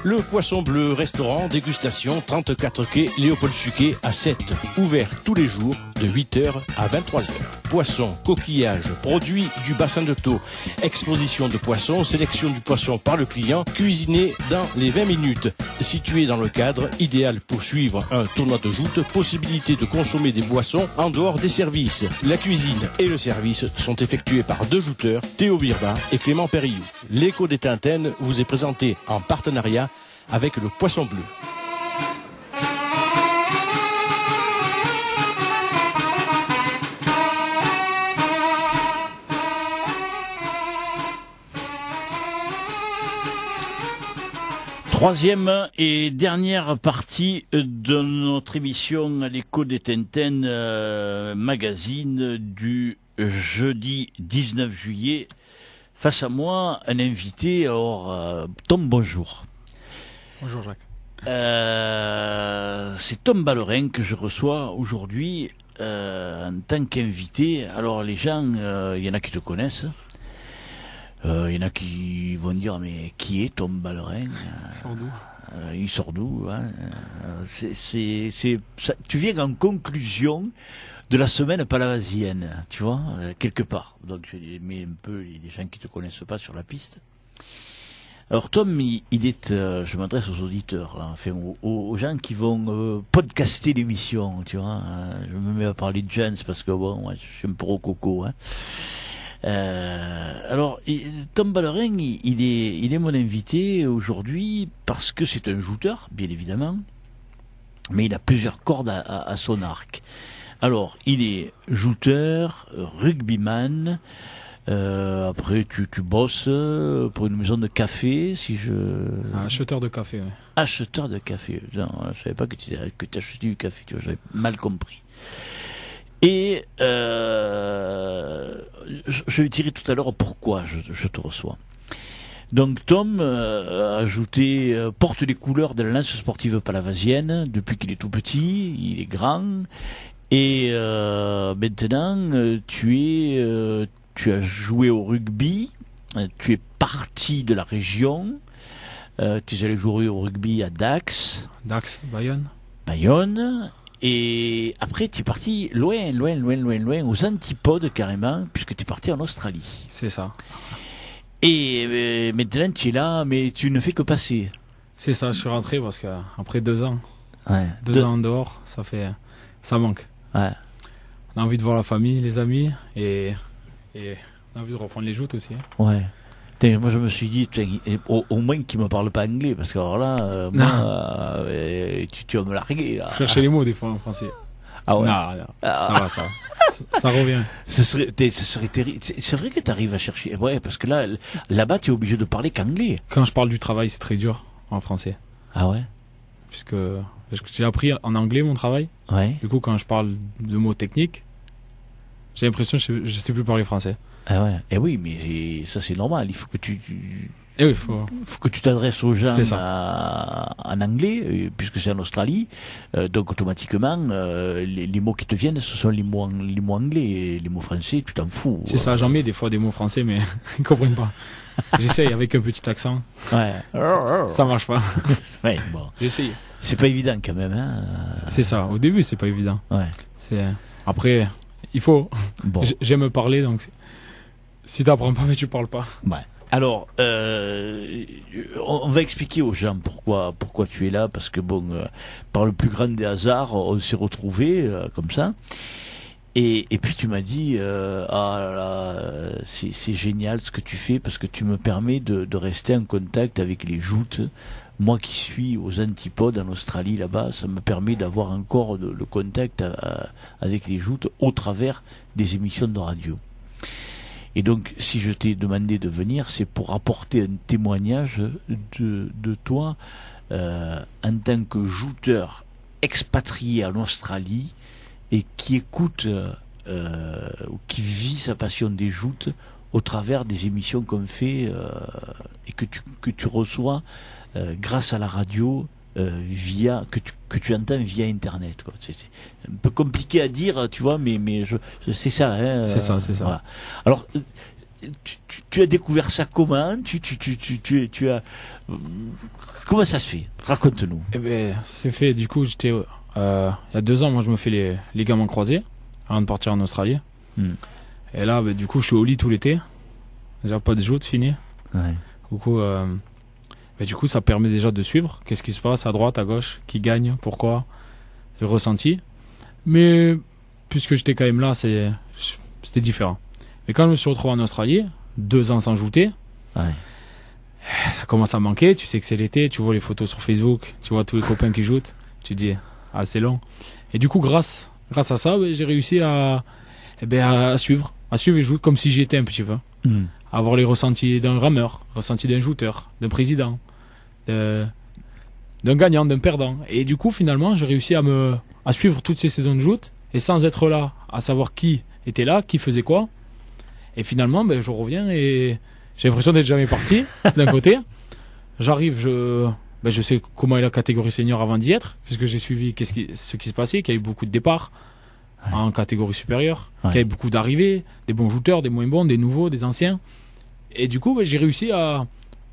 Le Poisson Bleu Restaurant, dégustation, 34 quai Léopold Suquet à 7. Ouvert tous les jours de 8h à 23h. Poissons, coquillages, produits du bassin de Thau. Exposition de poissons, sélection du poisson par le client, cuisiné dans les 20 minutes. Situé dans le cadre idéal pour suivre un tournoi de joute, possibilité de consommer des boissons en dehors des services. La cuisine et le service sont effectués par 2 jouteurs, Théo Birba et Clément Périllou. L'écho des Tintaines vous est présenté en partenariat avec le Poisson Bleu. Troisième et dernière partie de notre émission L'écho des Tintaines magazine du jeudi 19 juillet. Face à moi, un invité. Alors, Tom, bonjour. Bonjour Jacques. C'est Tom Ballerin que je reçois aujourd'hui en tant qu'invité. Alors les gens, il y en a qui te connaissent. Il y en a qui vont dire mais qui est Tom Ballerin? Il sort d'où hein? Tu viens en conclusion de la semaine palavasienne, tu vois, quelque part. Donc je mets un peu les gens qui te connaissent pas sur la piste. Alors Tom, il est, je m'adresse aux auditeurs, là, enfin aux gens qui vont podcaster l'émission, tu vois. Je me mets à parler de Jens parce que bon, ouais, je suis un peu rococo, hein. Alors, Tom Ballerin, il est mon invité aujourd'hui parce que c'est un jouteur, bien évidemment, mais il a plusieurs cordes à son arc. Alors, il est jouteur, rugbyman. Après, tu bosses pour une maison de café, si je. Acheteur de café. Ouais. Acheteur de café. Non, je savais pas que tu achetais du café. Tu vois, j'avais mal compris. Et je vais dire tout à l'heure pourquoi je te reçois. Donc Tom a ajouté porte les couleurs de la lance sportive palavasienne depuis qu'il est tout petit, il est grand et maintenant tu as joué au rugby, tu es parti de la région, tu es allé jouer au rugby à Dax, Bayonne. Et après, tu es parti loin, aux antipodes carrément, puisque tu es parti en Australie. C'est ça. Et maintenant, tu es là, mais tu ne fais que passer. C'est ça, je suis rentré parce que après 2 ans, ouais. 2 ans dehors, ça manque. Ouais. On a envie de voir la famille, les amis, et on a envie de reprendre les joutes aussi. Ouais. Moi je me suis dit au moins qu'il me parle pas anglais parce que alors là tu vas me larguer là. Chercher les mots des fois en français. Ah ouais. Non, ça revient. Ce serait terrible. C'est vrai que tu arrives à chercher. Ouais, parce que là-bas tu es obligé de parler qu'anglais. Quand je parle du travail, c'est très dur en français. Ah ouais. Puisque j'ai appris en anglais mon travail. Ouais. Du coup, quand je parle de mots techniques, j'ai l'impression que je sais plus parler français. Ah ouais. Eh oui, mais ça c'est normal. Il faut que faut que tu t'adresses aux gens en anglais, puisque c'est en Australie. Donc automatiquement, les mots qui te viennent, ce sont les mots anglais. Et les mots français, tu t'en fous. C'est ça. J'en mets des fois des mots français, mais ils comprennent pas. J'essaye avec un petit accent. Ouais. Ça marche pas. Ouais. Bon. J'essaye. C'est pas évident quand même, hein. C'est ça. Au début, c'est pas évident. Ouais. Après, il faut. Bon. J'aime parler, donc. Si t'apprends pas, mais tu parles pas. Ouais. Alors, on va expliquer aux gens pourquoi tu es là, parce que bon, par le plus grand des hasards, on s'est retrouvés comme ça. Et puis tu m'as dit, c'est génial ce que tu fais parce que tu me permets de rester en contact avec les joutes. Moi qui suis aux antipodes en Australie là-bas, ça me permet d'avoir encore le contact avec les joutes au travers des émissions de radio. Et donc, si je t'ai demandé de venir, c'est pour apporter un témoignage de toi en tant que jouteur expatrié en Australie et qui écoute ou qui vit sa passion des joutes au travers des émissions qu'on fait et que tu reçois grâce à la radio que tu entends via internet quoi. C'est un peu compliqué à dire tu vois mais c'est ça hein, c'est ça voilà. Alors tu as découvert ça comment? Tu as comment ça se fait? Raconte-nous. Eh ben, c'est fait. Du coup, j'étais il y a 2 ans, moi je me fais les ligaments croisés avant de partir en Australie. Et là, du coup, je suis au lit tout l'été. Déjà pas de joutes fini. Ouais. Du coup, ça permet déjà de suivre qu'est-ce qui se passe à droite, à gauche, qui gagne, pourquoi, les ressentis. Mais puisque j'étais quand même là, c'était différent. Mais quand je me suis retrouvé en Australie, 2 ans sans jouter, ça commence à manquer. Tu sais que c'est l'été, tu vois les photos sur Facebook, tu vois tous les copains qui jouent, tu te dis c'est long. Et du coup, grâce à ça, j'ai réussi à suivre et jouer comme si j'y étais un petit peu. Avoir les ressentis d'un rameur, ressentis d'un shooter, d'un président, d'un gagnant, d'un perdant. Et du coup, finalement, j'ai réussi à suivre toutes ces saisons de joute et sans être là, à savoir qui était là, qui faisait quoi. Et finalement, je reviens et j'ai l'impression d'être jamais parti, d'un côté. J'arrive, je sais comment est la catégorie senior avant d'y être, puisque j'ai suivi ce qui se passait, qu'il y a eu beaucoup de départs en catégorie supérieure, qu'il y avait beaucoup d'arrivées, des bons shooters, des moins bons, des nouveaux, des anciens. Et du coup, j'ai réussi à...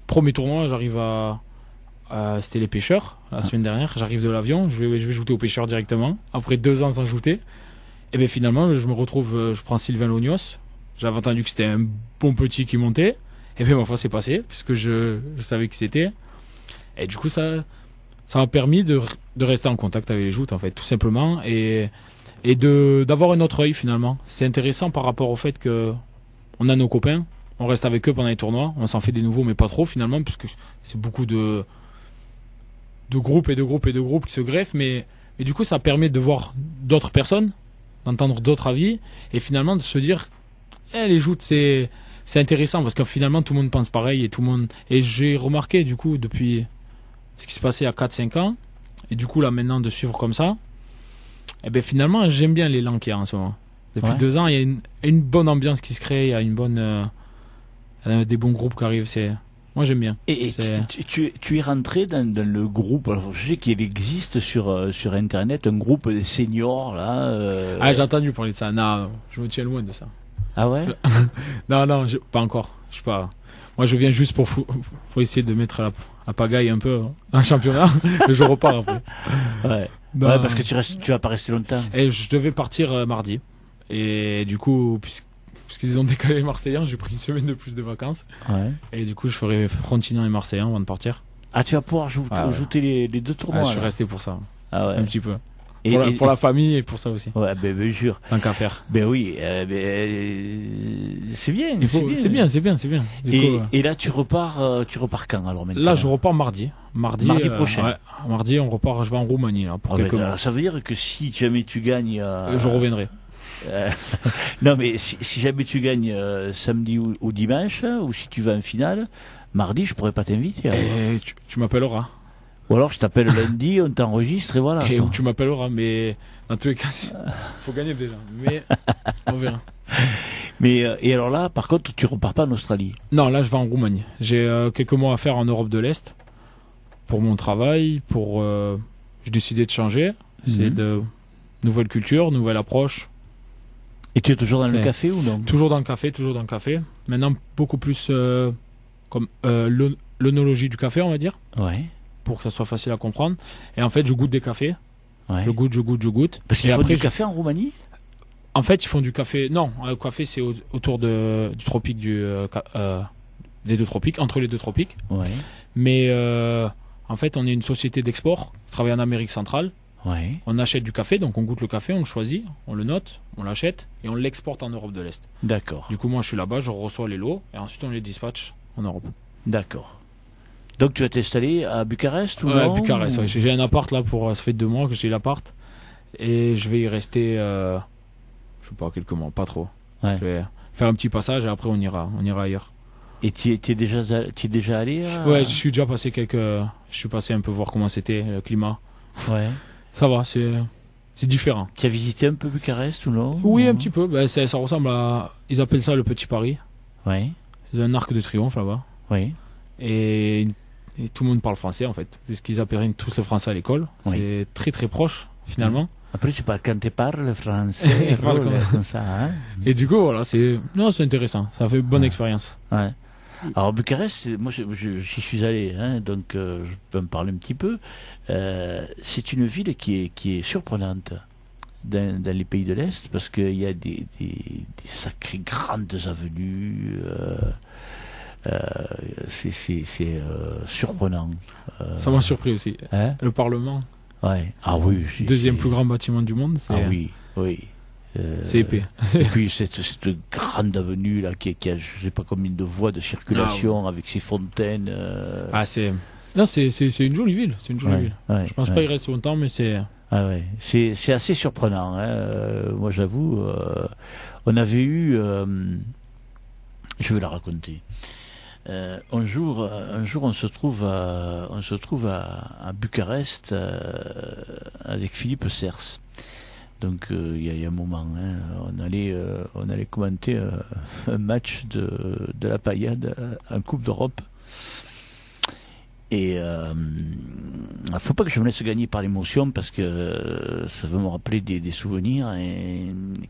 Premier tournoi, j'arrive c'était les pêcheurs, la semaine dernière. J'arrive de l'avion, je vais shooter aux pêcheurs directement, après 2 ans sans shooter. Et finalement, je me retrouve, je prends Sylvain Lognos. J'avais entendu que c'était un bon petit qui montait. Et ma foi, c'est passé, puisque je savais qui c'était. Et du coup, ça m'a permis de rester en contact avec les joutes, en fait, tout simplement. Et d'avoir un autre œil, finalement. C'est intéressant par rapport au fait que on a nos copains, on reste avec eux pendant les tournois, on s'en fait des nouveaux, mais pas trop, finalement, puisque c'est beaucoup de groupes et de groupes qui se greffent. Mais du coup, ça permet de voir d'autres personnes, d'entendre d'autres avis, et finalement de se dire, les joutes, c'est intéressant, parce que finalement, tout le monde pense pareil, et j'ai remarqué, du coup, depuis ce qui se passait il y a 4-5 ans, et du coup, là, maintenant, de suivre comme ça, finalement, j'aime bien l'élan qu'il y a en ce moment. Depuis 2 ans, il y a une bonne ambiance qui se crée, il y a une bonne, des bons groupes qui arrivent, moi j'aime bien. Et tu es rentré dans le groupe, alors je sais qu'il existe sur internet un groupe des seniors là. J'ai entendu parler de ça. Non, je me tiens loin de ça. Ah ouais? Non, pas encore. Je sais pas. Moi je viens juste pour essayer de mettre la pagaille un peu en championnat, et je repars après. Ouais. Parce que tu vas pas rester longtemps. Et je devais partir mardi. Et du coup, puisqu'ils ont décalé les Marseillans, j'ai pris une semaine de plus de vacances. Ouais. Et du coup, je ferai Frontignan et Marseillans avant de partir. Ah, tu vas pouvoir jouer les 2 tournois. Je suis resté pour ça. Ah ouais. Un petit peu. Pour la famille et pour ça aussi. Ouais, bien sûr. Tant qu'à faire. Oui, c'est bien. C'est bien. Et là, tu repars quand alors maintenant? Là, je repars mardi. Mardi prochain. Ouais, mardi, on repart. Je vais en Roumanie là pour quelques mois. Ça veut dire que si jamais tu gagnes, je reviendrai. Non, mais si jamais tu gagnes samedi ou dimanche, ou si tu vas en finale, mardi, je pourrais pas t'inviter. Et tu m'appelleras. Ou alors je t'appelle lundi, on t'enregistre et voilà. Et où tu m'appelleras, mais dans tous les cas, faut gagner déjà. Mais on verra. Mais et alors là, par contre, tu repars pas en Australie? Non, là, je vais en Roumanie. J'ai quelques mois à faire en Europe de l'Est pour mon travail. J'ai décidé de changer. C'est de nouvelle culture, nouvelle approche. Et tu es toujours dans le café ou non? Toujours dans le café. Maintenant, beaucoup plus comme l'œnologie du café, on va dire. Ouais. Pour que ça soit facile à comprendre. Et en fait, je goûte des cafés. Ouais. Je goûte. Parce qu'ils font du café en Roumanie? En fait, ils font du café. Non, le café, c'est autour du tropique des 2 tropiques, entre les 2 tropiques. Ouais. Mais en fait, on est une société d'export. On travaille en Amérique centrale. Ouais. On achète du café, donc on goûte le café, on le choisit, on le note, on l'achète et on l'exporte en Europe de l'Est. D'accord. Du coup, moi, je suis là-bas, je reçois les lots et ensuite on les dispatche en Europe. D'accord. Donc tu vas t'installer à Bucarest ou non? À Bucarest, ouais. J'ai un appart là ça fait 2 mois que j'ai l'appart et je vais y rester, je sais pas, quelques mois, pas trop. Ouais. Je vais faire un petit passage et après on ira ailleurs. Et tu es déjà allé Ouais, je suis déjà passé je suis passé un peu voir comment c'était le climat. Ouais. Ça va, c'est différent. Tu as visité un peu Bucarest ou non? Oui, un petit peu. Ça ressemble à... Ils appellent ça le Petit Paris. Oui. Ils ont un arc de triomphe là-bas. Oui. Et tout le monde parle français en fait, puisqu'ils apprennent tous le français à l'école. Oui. C'est très très proche finalement. Après, tu parles quand tu parles français, comme ça. Hein. Et du coup, voilà, c'est intéressant. Ça fait une bonne expérience. Ouais. Alors, Bucarest, moi, j'y suis allé, hein, donc je peux me parler un petit peu. C'est une ville qui est surprenante dans les pays de l'Est parce qu'il y a des sacrées grandes avenues. C'est surprenant. Ça m'a surpris aussi. Hein, le Parlement. Ouais. Ah oui. Deuxième plus grand bâtiment du monde. Ah oui, oui. C'est épais. Et puis cette grande avenue là qui a je sais pas combien de voies de circulation avec ses fontaines. C'est une jolie ville. C'est une jolie ville. Ouais, je pense pas y rester longtemps, mais c'est. Ah ouais, c'est assez surprenant. Hein. Moi j'avoue, on avait eu. Je vais la raconter. Un jour, on se trouve à Bucarest avec Philippe Sers. Donc il y a un moment, hein, on allait commenter un match de la Paillade en Coupe d'Europe. Et faut pas que je me laisse gagner par l'émotion parce que ça va me rappeler des souvenirs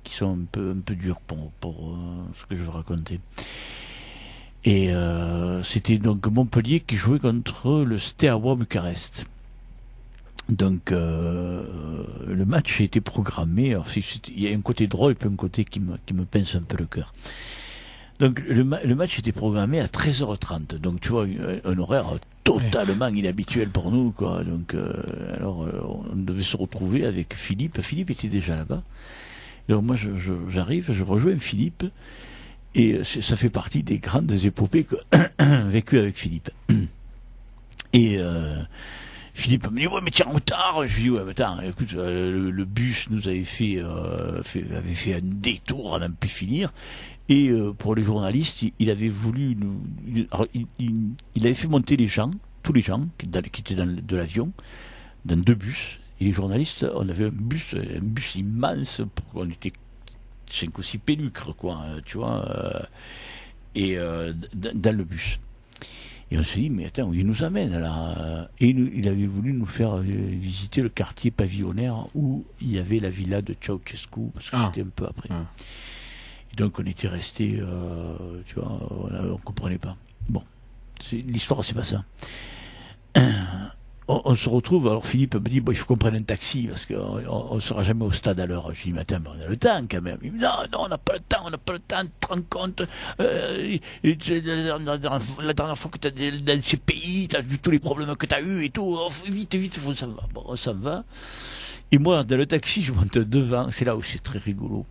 qui sont un peu durs pour ce que je veux raconter. Et c'était donc Montpellier qui jouait contre le Steaua Bucarest. Donc le match a été programmé. Alors, il y a un côté drôle et puis un côté qui me pince un peu le cœur. Donc le match était programmé à 13h30. Donc tu vois un horaire totalement inhabituel pour nous, quoi. Donc alors on devait se retrouver avec Philippe. Philippe était déjà là-bas. Donc moi j'arrive, je rejoins Philippe. Et ça fait partie des grandes épopées vécues avec Philippe. Et Philippe me dit ouais mais tiens en retard. Je lui dis ouais mais attends écoute le bus nous avait fait un détour à n'en plus finir. Et pour les journalistes il avait voulu il avait fait monter tous les gens qui étaient de l'avion dans 2 bus. Et les journalistes on avait un bus immense on était 5 ou 6 pélucres, quoi, tu vois, dans le bus. Et on s'est dit, mais attends, où il nous amène, là? Et il avait voulu nous faire visiter le quartier pavillonnaire où il y avait la villa de Ceausescu, parce que c'était un peu après. Et donc on était restés, tu vois, on comprenait pas. Bon, l'histoire, c'est pas ça. On se retrouve, alors Philippe me dit, bon, il faut qu'on prenne un taxi, parce qu'on ne sera jamais au stade à l'heure. Je lui dis, mais attends, on a le temps quand même. Il me dit, non, on n'a pas le temps, tu te rends compte, la dernière fois que tu as dans ces pays, tu as vu tous les problèmes que tu as eu et tout, vite, on s'en va. Bon, on s'en va. Et moi, dans le taxi, je monte devant, c'est là où c'est très rigolo.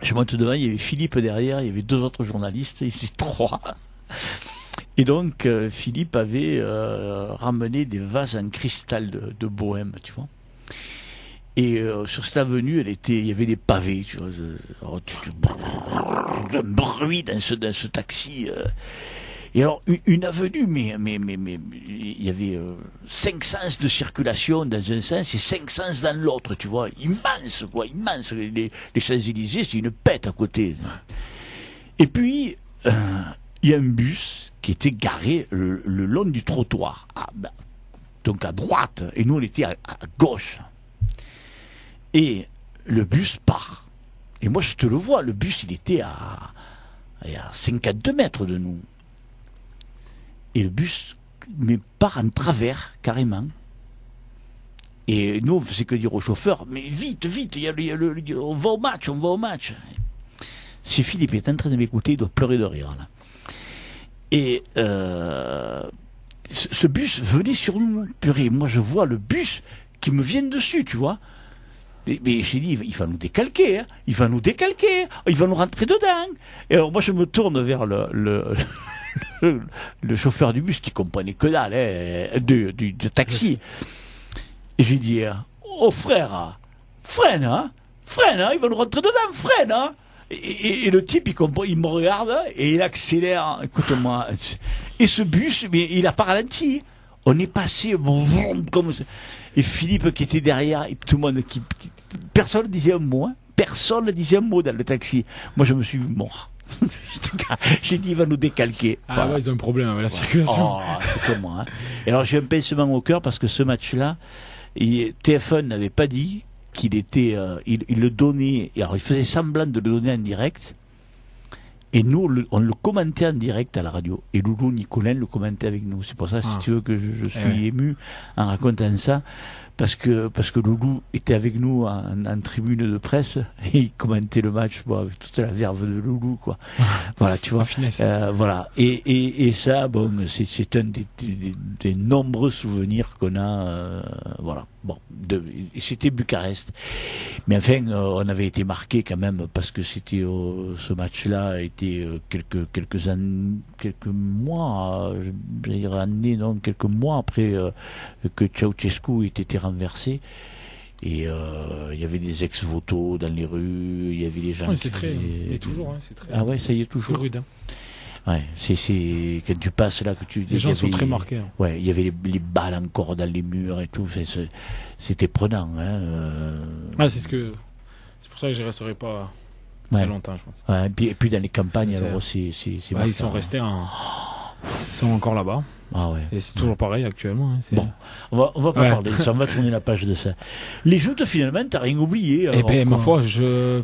Je monte devant, il y avait Philippe derrière, il y avait 2 autres journalistes, ils étaient 3. Et donc Philippe avait ramené des vases en cristal de Bohème, tu vois. Et sur cette avenue, il y avait des pavés, tu vois. Un bruit dans ce taxi. Et alors une avenue, mais il y avait 5 sens de circulation dans un sens et 5 sens dans l'autre, tu vois. Immense, quoi, immense. Les Champs-Élysées, c'est une pète à côté. Et puis il y a un bus qui était garé le long du trottoir, donc à droite, et nous on était à gauche. Et le bus part. Et moi je te le vois, le bus il était à 52 mètres de nous. Et le bus part en travers, carrément. Et nous on faisait que dire au chauffeur, mais vite, on va au match. Si Philippe est en train de m'écouter, il doit pleurer de rire là. Et ce bus venait sur nous, purée. Moi, je vois le bus qui me vient dessus, tu vois. Mais j'ai dit, il va nous décalquer, hein. Il va nous rentrer dedans. Et alors, moi, je me tourne vers le chauffeur du bus qui comprenait que dalle, hein, du taxi. Et j'ai dit, oh frère, freine, il va nous rentrer dedans, freine, hein. Et le type, il me regarde et il accélère. Écoute-moi. Et ce bus, mais il a pas ralenti. On est passé comme ça. Et Philippe qui était derrière, et tout le monde personne ne disait un mot. Hein. Personne ne disait un mot dans le taxi. Moi, je me suis mort. J'ai dit, il va nous décalquer. Ah voilà. Ouais, ils ont un problème avec la circulation. Oh, c'est comme moi. Hein. Et alors, j'ai un pincement au cœur parce que ce match-là, TF1 n'avait pas dit qu'il était, il le donnait, alors il faisait semblant de le donner en direct, et nous, on le commentait en direct à la radio, et Loulou Nicolin le commentait avec nous. C'est pour ça, si tu veux, que je suis ému en racontant ça, parce que Loulou était avec nous en tribune de presse, et il commentait le match, bon, avec toute la verve de Loulou, quoi. Voilà, tu vois. Voilà. Et ça, bon, c'est un des nombreux souvenirs qu'on a, voilà. Bon, c'était Bucarest. Mais enfin, on avait été marqué quand même, parce que c'était, ce match-là a été quelques mois, je vais dire années, non, quelques mois après que Ceausescu ait été renversé. Et il y avait des ex-voto dans les rues, il y avait des gens c'est très, et toujours, hein, c'est très. Ah ouais, ça y est, toujours. C'est rude, hein. Ouais, c'est quand tu passes là que tu. Les gens sont très marqués. Hein. Ouais, il y avait les balles encore dans les murs et tout. C'était prenant, hein. C'est pour ça que je resterai pas très longtemps, je pense. Ouais, et puis dans les campagnes, alors c'est. Ils sont restés ils sont encore là-bas. Ah ouais. Et c'est toujours pareil actuellement. Hein, bon, on va pas parler de ça, on va tourner la page de ça. Les joutes, finalement, t'as rien oublié. Eh ben, ma foi,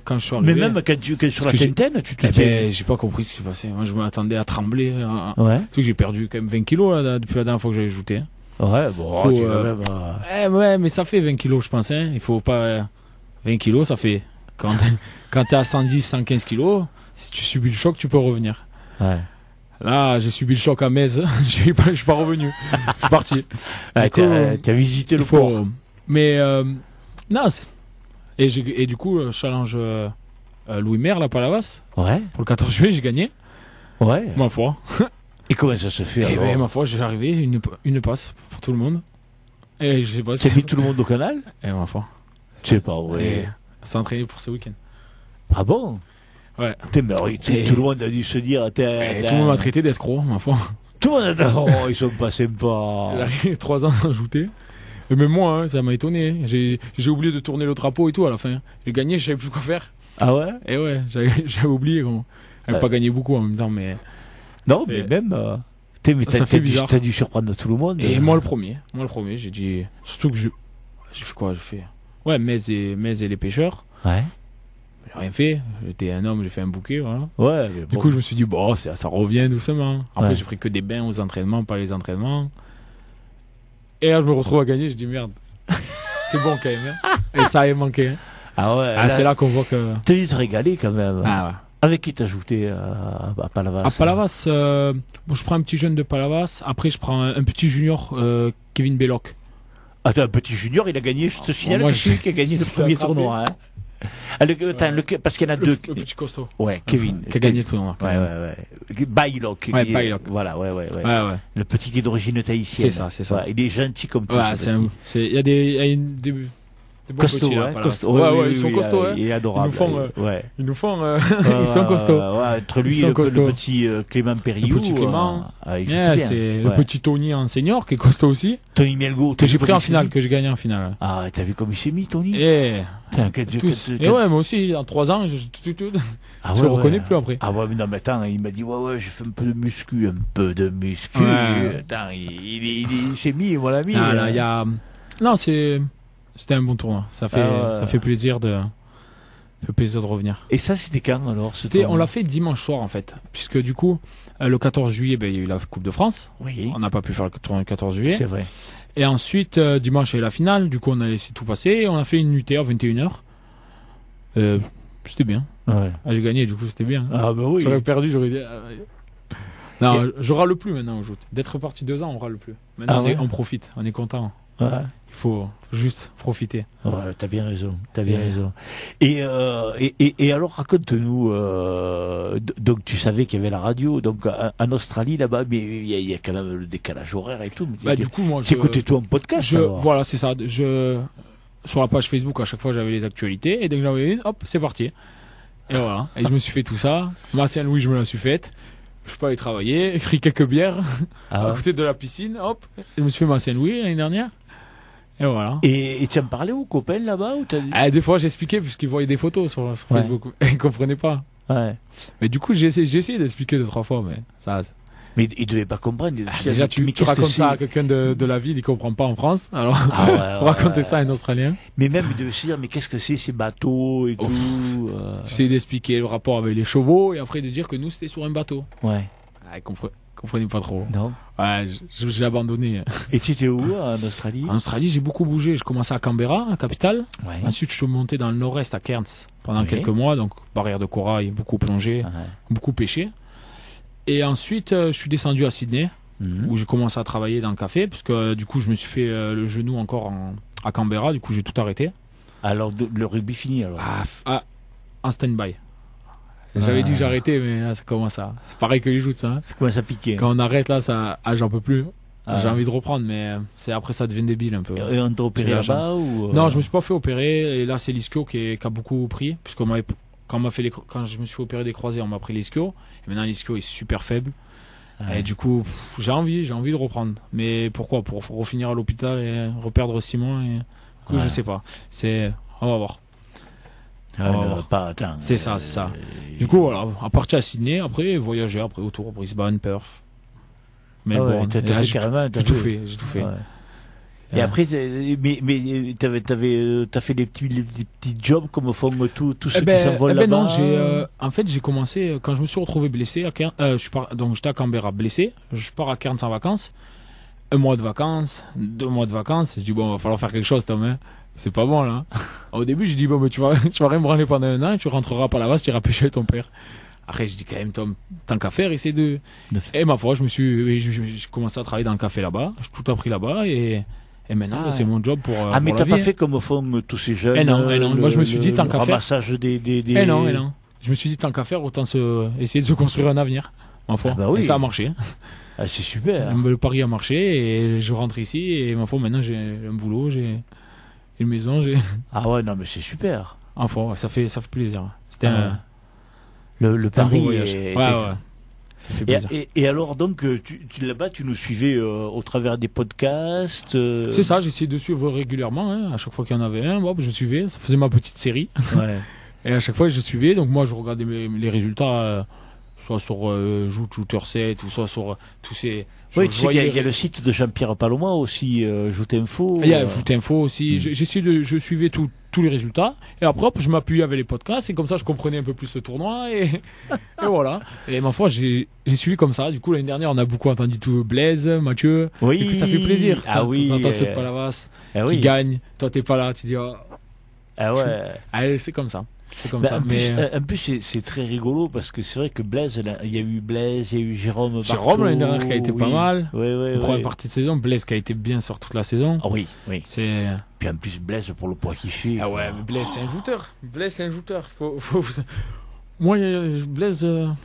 quand je suis arrivé. Mais même quand sur la Quintaine, tu te dis. J'ai pas compris ce qui s'est passé. Moi, je m'attendais à trembler. Ouais. Tu sais que j'ai perdu quand même 20 kilos là, depuis la dernière fois que j'avais joué. Hein. Ouais, bon, tu vas même. Ouais, mais ça fait 20 kilos, je pense. Hein. Il faut pas. 20 kilos, ça fait. Quand t'es à 110, 115 kilos, si tu subis le choc, tu peux revenir. Ouais. Là, j'ai subi le choc à Metz, je suis pas revenu. Je suis parti. T'as visité le port. Mais non, et du coup, challenge Louis Maire, là, Palavas. Ouais. Pour le 14 juillet, j'ai gagné. Ouais. Ma foi. Et comment ça se fait alors? Et ma foi, j'ai arrivé une passe pour tout le monde. Et je sais pas. T'as mis tout le monde au canal? Et ma foi. Je sais pas, ouais. On s'est entraîné pour ce week-end. Ah bon? Ouais. Tout le monde a dû se dire. Tout le monde m'a traité d'escroc, ma foi. Tout le monde a dit, oh, ils sont pas sympas. Il a 3 ans sans ajouter. Et même moi, hein, ça m'a étonné. J'ai oublié de tourner le drapeau et tout à la fin. J'ai gagné, je savais plus quoi faire. Ah ouais? Et ouais, j'avais oublié. J'avais pas gagné beaucoup en même temps, mais. Non, mais même. Ça fait bizarre. T'as dû surprendre tout le monde. Et moi le premier, j'ai dit. Surtout que j'ai fait quoi? Ouais, Metz et les pêcheurs. Ouais. J'ai rien fait, j'étais un homme, j'ai fait un bouquet, voilà. Ouais, mais bon. Du coup, je me suis dit, bon, ça revient doucement. Après, j'ai pris que des bains aux entraînements, pas les entraînements. Et là, je me retrouve à gagner, je dis merde. C'est bon quand même. Hein. Et ça avait manqué. Hein. Ah ouais. C'est là qu'on voit que. T'as dû te régaler quand même. Ah ouais. Avec qui t'as ajouté à Palavas? À Palavas, je prends un petit jeune de Palavas. Après, je prends un petit junior, Kevin Belloc. Attends, un petit junior, il a gagné, je te signale, celui qui a gagné le premier tournoi. Hein. Parce qu'il y en a deux. Le petit costaud. Ouais, Kevin. Qui a gagné le tournoi. Ouais. Bailloc. Ouais, Bailloc. Voilà, ouais. Le petit qui est d'origine tahitienne. C'est ça. Ouais, il est gentil comme tout. Ouais, il y a des bons costaud, petits, là, costaud. Ouais, ils sont costauds. Il est adorable. Ils nous font, ils sont costauds. Entre lui et le petit Clément Périou. Le petit Clément. C'est le petit Tony en senior qui est costaud aussi. Tony Mielgo. Que j'ai pris en finale, que j'ai gagné en finale. Ah, t'as vu comme il s'est mis, Tony? Et ouais, moi aussi, en 3 ans, je le reconnais plus après. Ah ouais, mais non, mais attends, il m'a dit, ouais, j'ai fait un peu de muscu. Ouais. Attends, il s'est mis, mon ami. Non, c'était un bon tournoi. Ça fait plaisir de revenir. Et ça, c'était quand alors? On l'a fait dimanche soir en fait, puisque du coup, le 14 juillet, il y a eu la Coupe de France. Oui. On n'a pas pu faire le tournoi le 14 juillet. C'est vrai. Et ensuite, dimanche, il y a eu la finale. Du coup, on a laissé tout passer. Et on a fait une UTR 21h. C'était bien. Ouais. J'ai gagné, du coup, c'était bien. Ah bah oui. J'aurais perdu, j'aurais dit. Non, je râle plus maintenant au joute. D'être parti 2 ans, on râle plus. Maintenant, on profite, on est content. Ouais. Il faut juste profiter. Ouais, t'as bien raison. Et alors, raconte-nous, donc tu savais qu'il y avait la radio, donc en Australie là-bas, mais il y a quand même le décalage horaire et tout. Du coup, moi, t'écoutais tout en podcast voilà, c'est ça. Sur la page Facebook, à chaque fois, j'avais les actualités, et dès que j'en avais une, hop, c'est parti. Et voilà. Et je me suis fait tout ça. Ma Saint-Louis, je me la suis faite. Je suis pas allé travailler, pris quelques bières à côté de la piscine, hop. Je me suis fait ma Saint-Louis l'année dernière. Et voilà. Et tu en parlais aux copains là-bas ou des fois j'expliquais puisqu'ils voyaient des photos sur Facebook. Ils comprenaient pas. Ouais. Mais du coup j'ai essayé d'expliquer 2-3 fois, mais ça Mais il devait pas comprendre. Déjà, tu racontes ça à quelqu'un de la ville, il comprend pas en France. Alors, faut raconter ça à un Australien. Mais même, il devait se dire, mais qu'est-ce que c'est ces bateaux et tout. J'essaie d'expliquer le rapport avec les chevaux et après de dire que nous, c'était sur un bateau. Ouais. Il comprenait pas trop. Non. Ouais, j'ai abandonné. Et tu étais où en Australie? En Australie, j'ai beaucoup bougé. Je commençais à Canberra, la capitale. Ouais. Ensuite, je suis monté dans le nord-est à Cairns pendant quelques mois. Donc, barrière de corail, beaucoup plongé, beaucoup pêché. Et ensuite, je suis descendu à Sydney, où j'ai commencé à travailler dans le café, parce que du coup, je me suis fait le genou encore à Canberra. Du coup, j'ai tout arrêté. Alors, le rugby fini alors? En stand-by. J'avais dit que j'arrêtais, mais là, ça commence à... C'est pareil que les joutes, ça. Ça commence à piquer. Quand on arrête, là, j'en peux plus. J'ai envie de reprendre, mais après, ça devient débile un peu. Et on t'a opéré là-bas ou Non, je me suis pas fait opérer. Et là, c'est l'ischio qui a beaucoup pris, puisqu'on m'avait... Quand je me suis fait opérer des croisés, on m'a pris l'ischio. Et maintenant, l'ischio est super faible. Et du coup, j'ai envie de reprendre. Mais pourquoi? Pour refinir à l'hôpital et reperdre 6 mois. Et... Du coup, je sais pas. On va voir. C'est ça. Du coup, voilà, à partir à Sydney, après, voyager, après autour, Brisbane, Perth, Melbourne. J'ai tout fait. Ouais. Et après, mais t'as fait des petits jobs comme font tous ceux qui s'envolent là-bas. Non, en fait, j'ai commencé quand je me suis retrouvé blessé à Cairns, donc j'étais à Canberra blessé, je pars à Cairns en vacances, 1 mois de vacances, 2 mois de vacances, je dis bon, va falloir faire quelque chose, Tom, hein. C'est pas bon là. Au début, j'ai dit bon, mais tu vas rien me branler pendant 1 an, et tu rentreras pas là-bas, tu iras pêcher avec ton père. Après, je dis quand même, Tom, tant qu'à faire, essaie de. Et ma foi, j'ai commencé à travailler dans le café là-bas, j'ai tout appris là-bas et maintenant, c'est mon job pour. Mais pour t'as la pas vie, fait comme font tous ces jeunes. Non. Moi, je me suis dit tant qu'à faire. Ramassage des. Non. Je me suis dit tant qu'à faire, autant essayer de se construire un avenir. Ma foi. Bah oui. Et ça a marché. Ah, c'est super. Le pari a marché et je rentre ici et ma foi, maintenant j'ai un boulot, j'ai une maison, Ah ouais, non, mais c'est super. Enfin, ça fait plaisir. C'était le pari ouais. Ça fait plaisir. Et alors, donc, là-bas, tu nous suivais au travers des podcasts C'est ça, j'essayais de suivre régulièrement. Hein. À chaque fois qu'il y en avait un, je suivais. Ça faisait ma petite série. Ouais. Et à chaque fois, je suivais. Donc, moi, je regardais les résultats, soit sur Shooter 7 ou soit sur tous ces. Oui, tu sais qu'il y a le site de Jean-Pierre Paloma aussi, Joute Info. Il y a Joute Info aussi. Je suivais tous les résultats. Et après, je m'appuyais avec les podcasts. Et comme ça, je comprenais un peu plus le tournoi. Et voilà. Et ma foi, j'ai suivi comme ça. Du coup, l'année dernière, on a beaucoup entendu tout Blaise, Mathieu. Oui. Du coup, ça fait plaisir. Oui. Quand t'entends ceux de Palavas qui gagnent. Toi, t'es pas là. Tu dis, ah ouais. C'est comme ça. C'est comme ça. En plus, c'est très rigolo parce que c'est vrai que Blaise, il y a eu Jérôme. Jérôme l'année dernière qui a été pas mal. Oui. Première partie de saison. Blaise qui a été bien sur toute la saison. Ah oui. C'est. Puis en plus, Blaise pour le poids qu'il fait. Ah ouais, mais Blaise c'est un jouteur. Moi, Blaise, moi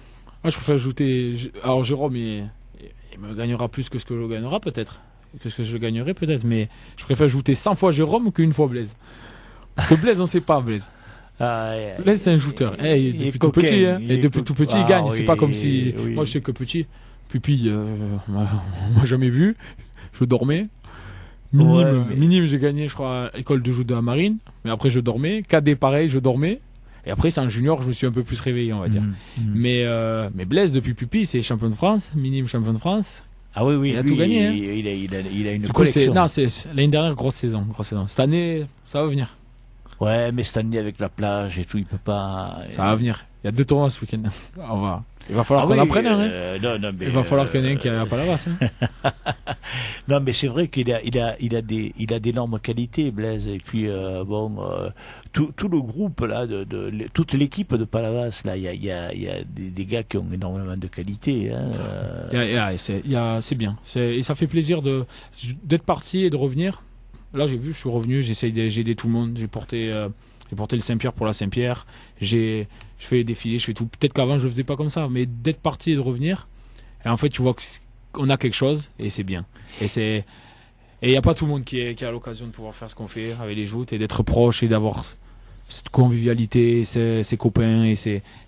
je préfère ajouter. Alors Jérôme, il me gagnera plus que ce que je gagnera peut-être. Que ce que je gagnerai peut-être. Mais je préfère ajouter 100 fois Jérôme qu'une fois Blaise. Parce que Blaise, on sait pas Blaise. Blaise c'est un shooter. Depuis tout petit, hein. Et depuis tout petit, il gagne. C'est pas comme si. Moi je sais que petit, Pupi, moi jamais vu. Je dormais. Minime, j'ai gagné, je crois, à l'école de judo à Marine. Mais après, je dormais. Cadet, pareil, je dormais. Et après, c'est en junior, je me suis un peu plus réveillé, on va dire. Mais Blaise, depuis Pupi, c'est champion de France. Minime champion de France. Ah oui. Il a tout gagné. Hein. Il a une collection. C'est l'année dernière, grosse saison. Cette année, ça va venir. Ouais, mais cette année avec la plage et tout, il peut pas. Ça va venir. Il y a 2 tournois ce week-end. Il va falloir qu'on apprenne un. Non, mais il va falloir qu'il y en ait un qui n'a pas la basse. Hein. Non, mais c'est vrai qu'il a d'énormes qualités, Blaise. Et puis tout le groupe là, toute l'équipe de Palavas là, il y a des gars qui ont énormément de qualités. Hein. C'est bien. Et ça fait plaisir d'être parti et de revenir. Là, je suis revenu, j'ai aidé tout le monde. J'ai porté le Saint-Pierre pour la Saint-Pierre. Je fais les défilés, je fais tout. Peut-être qu'avant, je le faisais pas comme ça, mais d'être parti et de revenir. Et en fait, tu vois qu'on a quelque chose et c'est bien. Et il n'y a pas tout le monde qui a l'occasion de pouvoir faire ce qu'on fait avec les joutes et d'être proche et d'avoir cette convivialité, ses copains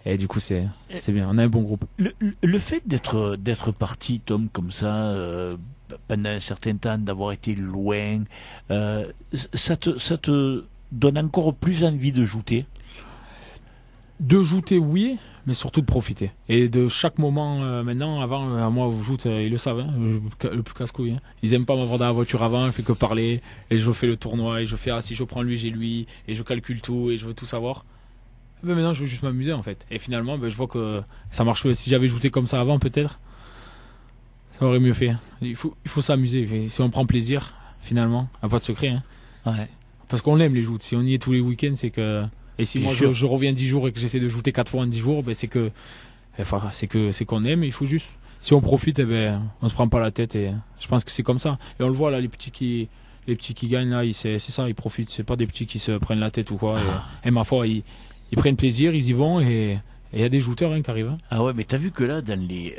et du coup, c'est bien. On a un bon groupe. Le fait d'être parti, Tom, comme ça, pendant un certain temps, d'avoir été loin, ça te donne encore plus envie de jouter? De jouter, oui, mais surtout de profiter. Et de chaque moment maintenant, avant, moi, vous joutes, ils le savent, hein, le plus casse-couille. Hein. Ils aiment pas m'avoir dans la voiture avant, je fais que parler, et je fais le tournoi, et je fais, si je prends lui, j'ai lui, et je calcule tout, et je veux tout savoir. Mais maintenant, je veux juste m'amuser, en fait. Et finalement, je vois que ça marche. Si j'avais joué comme ça avant, peut-être, ça aurait mieux fait. Il faut s'amuser. Si on prend plaisir, finalement, pas de secret. Hein. Ouais. Parce qu'on aime les joutes. Si on y est tous les week-ends, c'est que... Et si moi je reviens 10 jours et que j'essaie de jouer 4 fois en 10 jours, c'est qu'on aime. Il faut juste, si on profite, on se prend pas la tête. Et je pense que c'est comme ça. Et on le voit là, les petits qui gagnent là, c'est ça, ils profitent. C'est pas des petits qui se prennent la tête ou quoi. Et ma foi, ils prennent plaisir, ils y vont et il y a des jouteurs qui arrivent. Hein. Ah ouais, mais t'as vu que là, dans les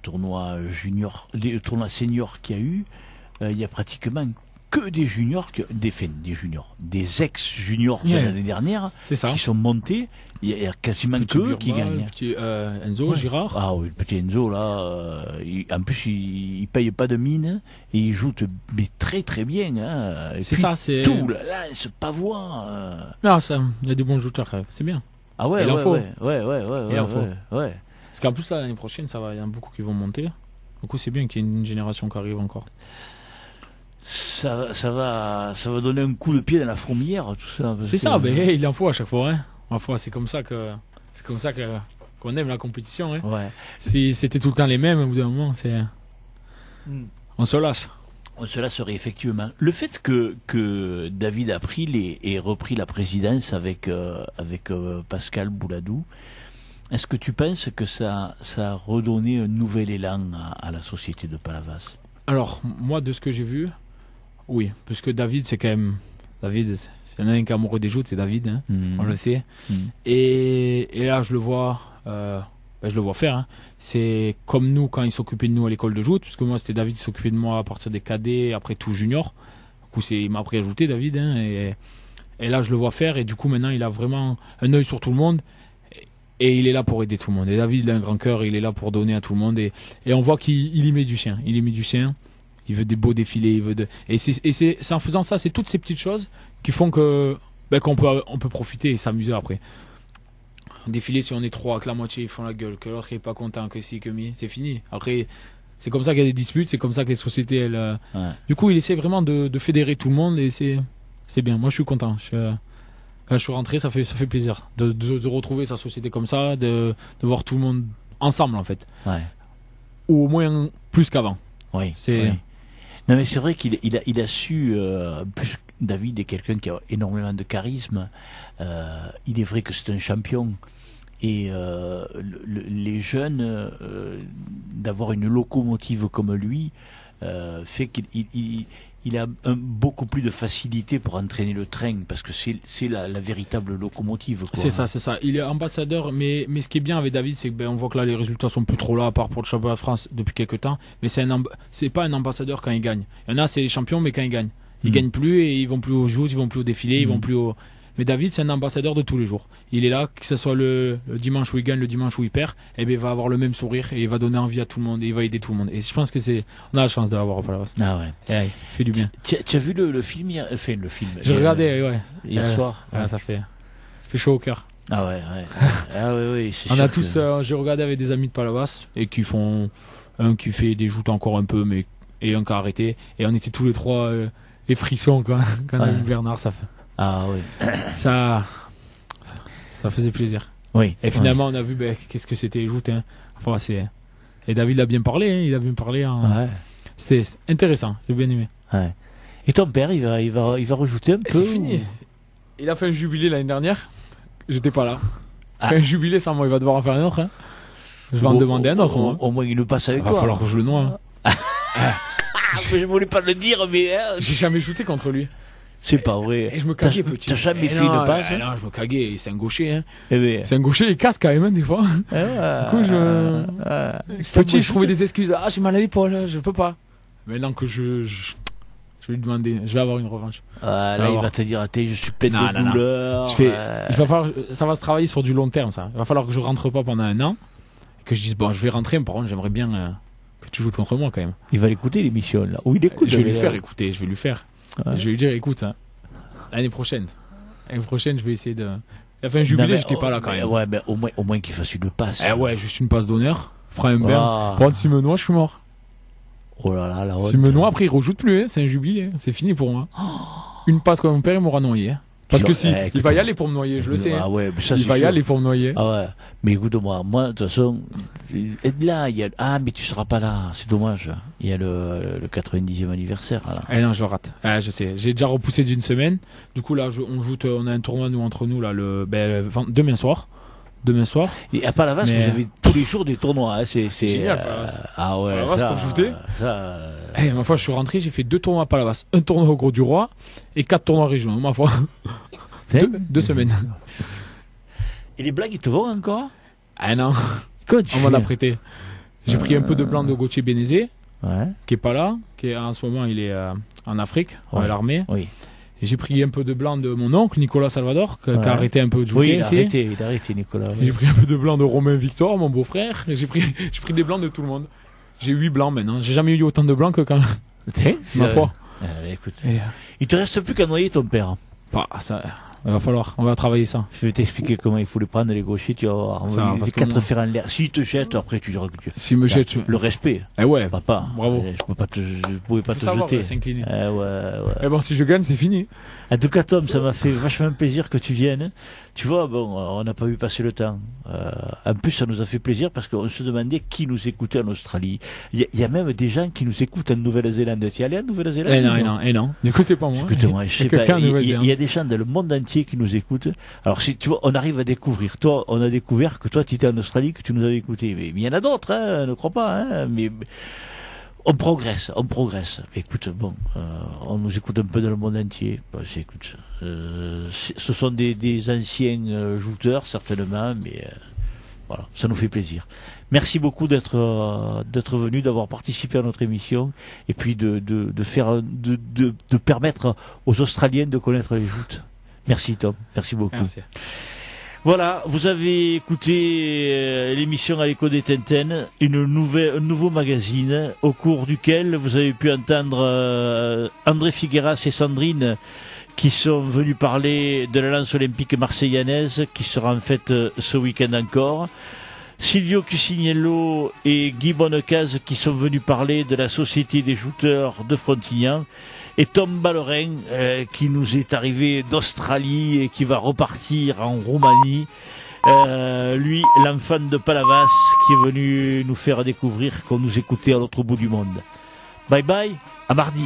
tournois juniors, les tournois seniors qu'il y a eu, il y a pratiquement que des juniors, des ex-juniors de l'année dernière qui sont montés. Il y a quasiment petit que Burba, qui gagnent. Petit Enzo, Girard. Ah oui, le petit Enzo, là, en plus, il paye pas de mine et il joue mais très très bien. Hein. C'est ça, c'est. Tout, là, ce pavois. Non, il y a des bons jouteurs, c'est bien. Ah ouais, il en faut. Ouais. Parce qu'en plus, l'année prochaine, il y en a beaucoup qui vont monter. Du coup, c'est bien qu'il y ait une génération qui arrive encore. Ça va donner un coup de pied dans la fourmilière, tout ça. C'est ça, il en faut à chaque fois. Hein. Parfois, c'est comme ça qu'on aime la compétition. Hein. Ouais. Si c'était tout le temps les mêmes, au bout d'un moment, on se lasse. On se lasserait effectivement. Le fait que David a pris et repris la présidence avec Pascal Bouladou, est-ce que tu penses que ça a redonné un nouvel élan à la société de Palavas? Alors, moi, de ce que j'ai vu, oui, parce que David, c'est quand même... David, c'est un qui est amoureux des joutes, c'est David, hein, on le sait. Et là, je le vois faire. Hein. C'est comme nous, quand il s'occupait de nous à l'école de joute, parce que moi, c'était David qui s'occupait de moi à partir des cadets, après tout junior. Du coup, il m'a appris à jouer, David. Hein, et là, je le vois faire, et du coup, maintenant, il a vraiment un œil sur tout le monde. Et il est là pour aider tout le monde. Et David, il a un grand cœur, il est là pour donner à tout le monde. Et on voit qu'il y met du sien. Il veut des beaux défilés. Et c'est en faisant ça, c'est toutes ces petites choses qui font qu'on peut profiter et s'amuser après. Défiler, si on est trois, que la moitié ils font la gueule, que l'autre est pas content, que si, que mi, c'est fini. Après, c'est comme ça qu'il y a des disputes, c'est comme ça que les sociétés, elles. Ouais. Du coup, il essaie vraiment de fédérer tout le monde et c'est bien. Moi, je suis content. Quand je suis rentré, ça fait plaisir de retrouver sa société comme ça, de voir tout le monde ensemble en fait. Ouais. Ou au moins plus qu'avant. Oui. Non mais c'est vrai qu'il a su. Plus David est quelqu'un qui a énormément de charisme. Il est vrai que c'est un champion. Et les jeunes, d'avoir une locomotive comme lui, fait qu'il a beaucoup plus de facilité pour entraîner le train, parce que c'est la véritable locomotive. Quoi. C'est ça. Il est ambassadeur, mais ce qui est bien avec David, c'est que on voit que là les résultats sont plus trop là, à part pour le championnat de France depuis quelques temps. Mais c'est pas un ambassadeur quand il gagne. Il y en a, c'est les champions, mais quand ils gagnent. Ils gagnent plus et ils vont plus aux joutes, ils vont plus au défilé, ils vont plus au... Mais David, c'est un ambassadeur de tous les jours. Il est là, que ce soit le dimanche où il gagne, le dimanche où il perd, il va avoir le même sourire et il va donner envie à tout le monde et il va aider tout le monde. Et je pense que on a la chance de l'avoir au Palavas. Ah ouais. Il fait du bien. Tu as vu le film hier? Enfin, le film. J'ai regardé, ouais. Hier soir. Ouais. Ça fait chaud au cœur. Ah ouais. Ah ouais. On a tous, j'ai regardé avec des amis de Palavas et qui font, un qui fait des joutes encore un peu, et un qui a arrêté. Et on était tous les trois, les frissons, quand on a vu Bernard, ça fait. Ah oui. Ça faisait plaisir. Oui. Et finalement, on a vu qu'est-ce que c'était les joutes. Hein. Enfin, et David a bien parlé. Hein. Il a bien parlé. Ouais. C'était intéressant. J'ai bien aimé. Ouais. Et ton père, il va rajouter un peu. C'est fini. Il a fait un jubilé l'année dernière. J'étais pas là. Il a fait un jubilé sans moi. Il va devoir en faire un autre. Hein. Je vais en demander un autre. Au moins, il le passe avec toi. Il va falloir que je le noie. Hein. Je voulais pas le dire, mais. J'ai jamais shooté contre lui. C'est pas vrai. Et je me caguais petit. T'as jamais fait une passe? Non, je me caguais. C'est un gaucher. Hein. C'est un gaucher, il casse quand même, hein, des fois. Du coup, petit, je trouvais des excuses. Ah, j'ai mal à l'épaule, je peux pas. Maintenant que je vais lui demander, je vais avoir une revanche. Là, il va te dire, je suis plein de douleurs. Ça va se travailler sur du long terme, ça. Il va falloir que je rentre pas pendant un an. Que je dise, je vais rentrer, mais par contre, j'aimerais bien que tu joues contre moi quand même. Il va l'écouter, l'émission, là. Ou il écoute. Je vais lui faire écouter, je vais lui faire. Ouais. Je vais lui dire, écoute, l'année prochaine, je vais essayer de... Il a fait un jubilé, Non, mais, j'étais pas là quand même. Ouais, mais au moins qu'il fasse une passe. Eh ouais, juste une passe d'honneur. Prends un bain. Ah. Prends Simenois, je suis mort. Oh là là, la honte. Simenois, après, il rejoute plus, hein. C'est un jubilé. C'est fini pour moi. Une passe comme mon père, il m'aura noyé. Hein. Parce que si, il va y aller pour me noyer, je le sais. Ah Hein. ouais, mais ça, Il c'est va y sûr. aller pour me noyer. Ah ouais. Mais écoute-moi, moi, de toute façon, là, il y a, ah, mais tu seras pas là. C'est dommage. Il y a le 90e anniversaire, là. Eh non, je le rate. Ah, je sais. J'ai déjà repoussé d'une semaine. Du coup, là, on a un tournoi, nous, entre nous, là, demain soir. Et à Palavas, Mais- vous avez tous les jours des tournois, hein. C'est génial, Palavas. ah ouais. Palavas, ça, pour shooter. ça, Eh, ma foi, je suis rentré, j'ai fait 2 tournois à Palavas. Un tournoi au Gros du Roi et 4 tournois régionaux, ma foi. Deux semaines. Et les blagues, ils te vont encore? Ah non, Comment tu on m'en fais a prêté. J'ai pris un peu de blanc de Gauthier Bénézé, Ouais, qui est pas là, en ce moment, il est en Afrique, Ouais. à l'armée. oui. Et j'ai pris un peu de blanc de mon oncle, Nicolas Salvador, qui Ouais. a arrêté un peu de Oui, jouer aussi. il a arrêté, Nicolas. Et j'ai pris un peu de blanc de Romain Victor, mon beau-frère. Et j'ai pris des blancs de tout le monde. J'ai 8 blancs maintenant. J'ai jamais eu autant de blancs que quand. Tiens, Ma foi. Écoute, Et, il te reste plus qu'à noyer ton père. bah, ça, il va falloir. On va travailler ça. Je vais t'expliquer comment il faut les prendre, les gauchers, tu vas voir. Ça, Les parce que 4 moi- fers en l'air. S'ils te jettent, après tu diras que tu... S'il me jette. Le respect, Eh ouais. papa. Bravo. Je pouvais pas Faut te savoir jeter. s'incliner. Ouais. Et bon, si je gagne, c'est fini. En tout cas, Tom, ça m'a fait vachement plaisir que tu viennes. Tu vois, bon, on n'a pas vu passer le temps. En plus, ça nous a fait plaisir parce qu'on se demandait qui nous écoutait en Australie. Il y a même des gens qui nous écoutent en Nouvelle-Zélande. Tu es allé en Nouvelle-Zélande? Eh non. Du coup, c'est pas moi. Écoute-moi, je sais pas, quelqu'un en il Nouvelle-Zélande. y a des gens dans le monde entier qui nous écoutent. Alors, si tu vois, on arrive à découvrir. Toi, on a découvert que toi, tu étais en Australie, que tu nous avais écouté. Mais il y en a d'autres, hein, ne crois pas, hein. Mais on progresse. Écoute, bon, on nous écoute un peu dans le monde entier. Bon, écoute, ce sont des anciens jouteurs, certainement, mais voilà, ça nous fait plaisir. Merci beaucoup d'être venu, d'avoir participé à notre émission, et puis de permettre aux Australiens de connaître les joutes. Merci Tom, merci beaucoup. Merci. Voilà, vous avez écouté l'émission à l'écho des Tintin, un nouveau magazine au cours duquel vous avez pu entendre André Figueras et Sandrine qui sont venus parler de la lance olympique marseillanaise qui sera en fait ce week-end encore. Silvio Cuciniello et Guy Bonnecaz qui sont venus parler de la Société des jouteurs de Frontignan. Et Tom Ballerin qui nous est arrivé d'Australie et qui va repartir en Roumanie. Lui, l'enfant de Palavas qui est venu nous faire découvrir qu'on nous écoutait à l'autre bout du monde. Bye bye, à mardi.